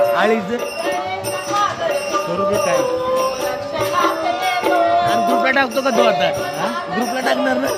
आळीचं करू दे काय. आणि ग्रुपला टाकतो का तो आता? ग्रुपला टाकणार ना.